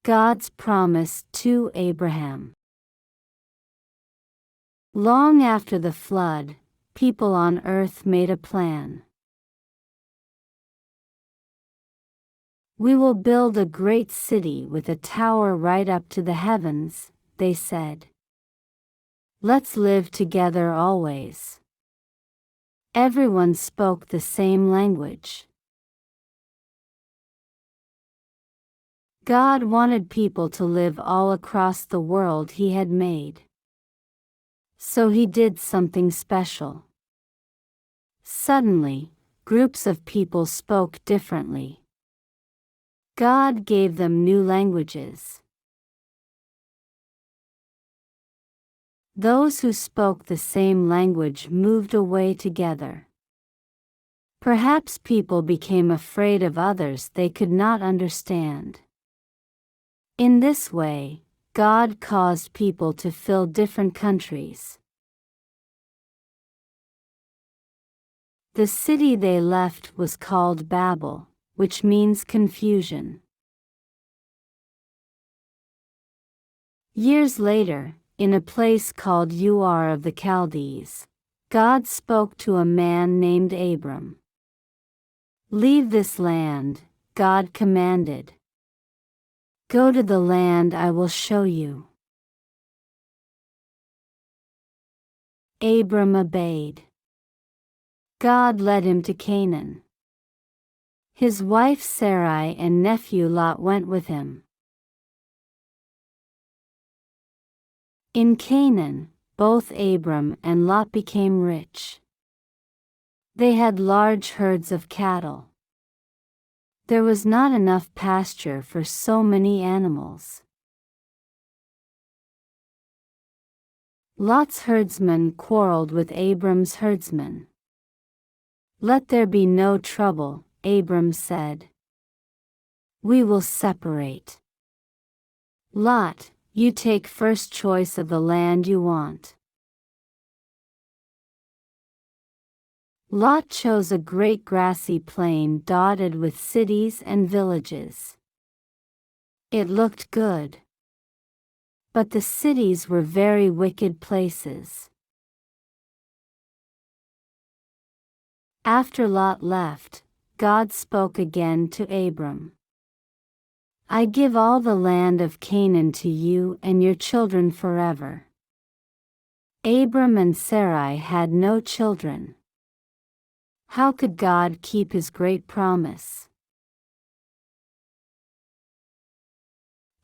God's promise to Abraham. Long after the flood, people on earth made a plan. We will build a great city with a tower right up to the heavens, they said. Let's live together always. Everyone spoke the same language. God wanted people to live all across the world He had made. So He did something special. Suddenly, groups of people spoke differently. God gave them new languages. Those who spoke the same language moved away together. Perhaps people became afraid of others they could not understand. In this way, God caused people to fill different countries. The city they left was called Babel, which means confusion. Years later, in a place called Ur of the Chaldees, God spoke to a man named Abram. "Leave this land," God commanded. "Go to the land I will show you." Abram obeyed. God led him to Canaan. His wife Sarai and nephew Lot went with him. In Canaan, both Abram and Lot became rich. They had large herds of cattle. There was not enough pasture for so many animals. Lot's herdsmen quarreled with Abram's herdsmen. "Let there be no trouble," Abram said. "We will separate. Lot, you take first choice of the land you want." Lot chose a great grassy plain dotted with cities and villages. It looked good. But the cities were very wicked places. After Lot left, God spoke again to Abram. "I give all the land of Canaan to you and your children forever." Abram and Sarai had no children. How could God keep His great promise?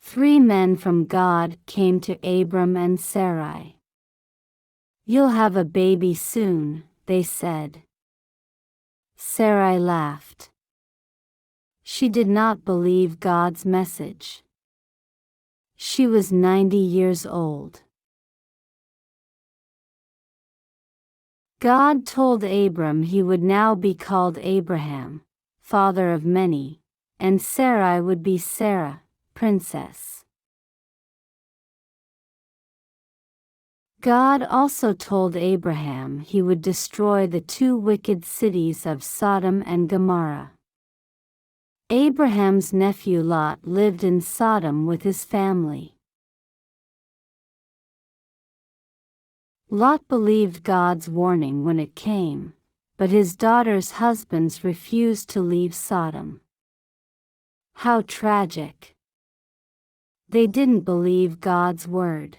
3 men from God came to Abram and Sarai. "You'll have a baby soon," they said. Sarai laughed. She did not believe God's message. She was 90 years old. God told Abram he would now be called Abraham, father of many, and Sarai would be Sarah, princess. God also told Abraham he would destroy the 2 wicked cities of Sodom and Gomorrah. Abraham's nephew Lot lived in Sodom with his family. Lot believed God's warning when it came, but his daughters' husbands refused to leave Sodom. How tragic! They didn't believe God's word.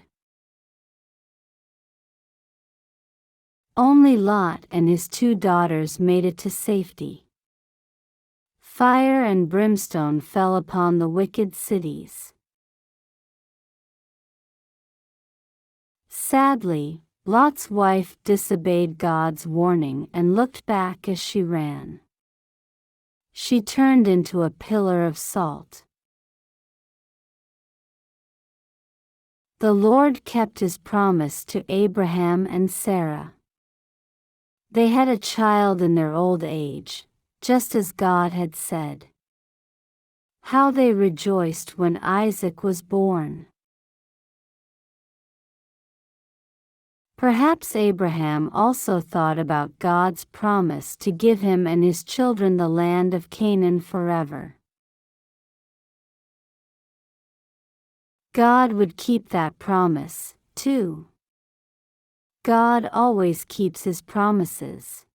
Only Lot and his 2 daughters made it to safety. Fire and brimstone fell upon the wicked cities. Sadly, Lot's wife disobeyed God's warning and looked back as she ran. She turned into a pillar of salt. The Lord kept His promise to Abraham and Sarah. They had a child in their old age, just as God had said. How they rejoiced when Isaac was born! Perhaps Abraham also thought about God's promise to give him and his children the land of Canaan forever. God would keep that promise, too. God always keeps his promises.